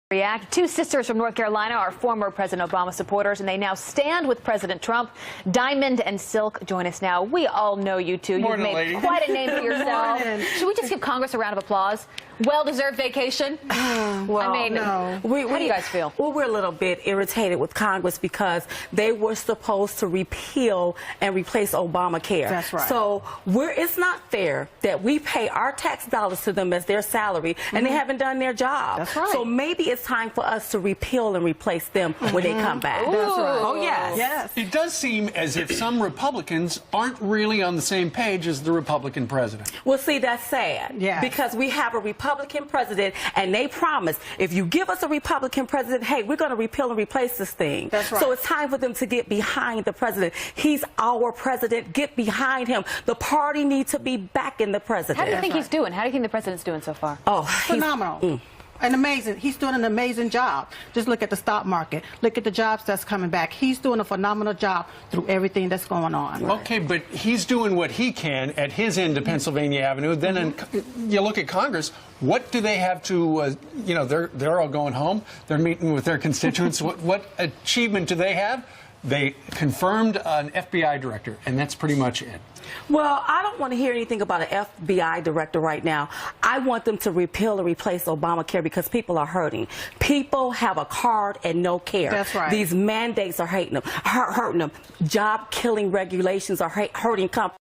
React. Two sisters from North Carolina are former President Obama supporters, and they now stand with President Trump. Diamond and Silk join us now. We all know you two. You've made quite a name for yourself. Should we just give Congress a round of applause? Well-deserved vacation? Well, I mean, no. How do you guys feel? Well, we're a little bit irritated with Congress because they were supposed to repeal and replace Obamacare. That's right. So it's not fair that we pay our tax dollars to them as their salary, and they haven't done their job. That's right. So maybe it's time for us to repeal and replace them when they come back. That's right. Oh, yes. Yes. It does seem as if some Republicans aren't really on the same page as the Republican president. Well, see, that's sad. Yes. Because we have a Republican president, and they promise, if you give us a Republican president, hey, we're going to repeal and replace this thing. That's right. So it's time for them to get behind the president. He's our president. Get behind him. The party needs to be backing the president. How do you think he's doing? How do you think the president's doing so far? Oh, Phenomenal. And amazing. He's doing an amazing job. Just look at the stock market. Look at the jobs that's coming back. He's doing a phenomenal job through everything that's going on. Okay, but he's doing what he can at his end of Pennsylvania Avenue. Then you look at Congress. What do they have to, you know, they're all going home. They're meeting with their constituents. What achievement do they have? They confirmed an FBI director, and that's pretty much it. Well, I don't want to hear anything about an FBI director right now. I want them to repeal and replace Obamacare because people are hurting. People have a card and no care. That's right. These mandates are hurting them. Job-killing regulations are hurting companies.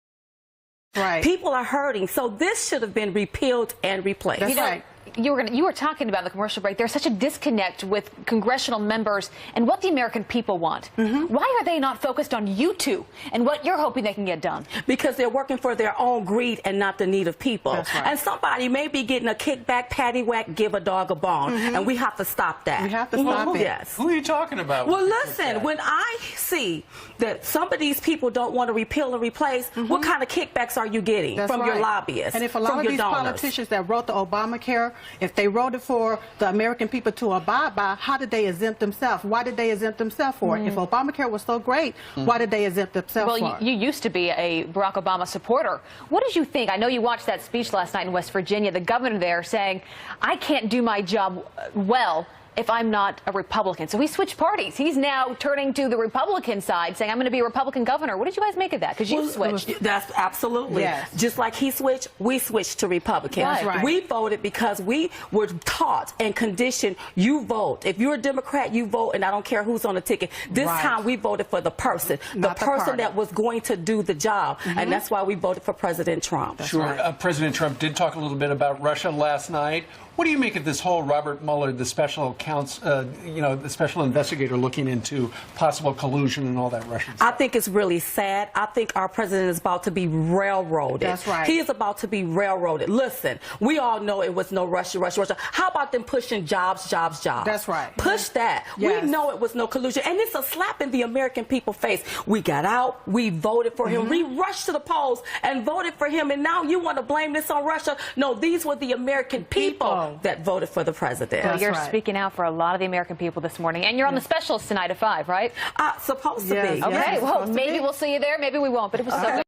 Right. People are hurting. So this should have been repealed and replaced. That's right. You were talking about in the commercial break. There's such a disconnect with congressional members and what the American people want. Why are they not focused on you two and what you're hoping they can get done? Because they're working for their own greed and not the need of people. That's right. And somebody may be getting a kickback, paddywhack, give a dog a bone, and we have to stop that. We have to stop it. Yes. Who are you talking about? Well, listen, when I see that some of these people don't want to repeal and replace, what kind of kickbacks are you getting from your lobbyists, and if a lot of these politicians that wrote the Obamacare, if they wrote it for the American people to abide by, how did they exempt themselves? Why did they exempt themselves for it? If Obamacare was so great, why did they exempt themselves for it? Well, you used to be a Barack Obama supporter. What did you think? I know you watched that speech last night in West Virginia, the governor there saying, I can't do my job well if I'm not a Republican. So he switched parties. He's now turning to the Republican side, saying, I'm going to be a Republican governor. What did you guys make of that? Because you switched. That's absolutely. Yes. Just like he switched, we switched to Republican. That's right. We voted because we were taught and conditioned, you vote. If you're a Democrat, you vote, and I don't care who's on the ticket. This time we voted for the person, Not the party. that was going to do the job. And that's why we voted for President Trump. Sure. President Trump did talk a little bit about Russia last night. What do you make of this whole Robert Mueller, the special the special investigator looking into possible collusion and all that Russian stuff? I think it's really sad. I think our president is about to be railroaded. That's right. He is about to be railroaded. Listen, we all know it was no Russia. How about them pushing jobs? That's right. Push that. Yes. We know it was no collusion. And it's a slap in the American people's face. We got out. We voted for him. We rushed to the polls and voted for him. And now you want to blame this on Russia? No, these were the American people that voted for the president. Well, you're right. speaking out for a lot of the American people this morning. And you're on the specials tonight at 5, right? Supposed to Yes, be. yes. Okay, it's well, supposed to maybe be. we'll see you there. Maybe we won't. But it was so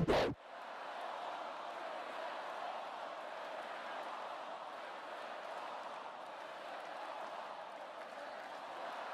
good.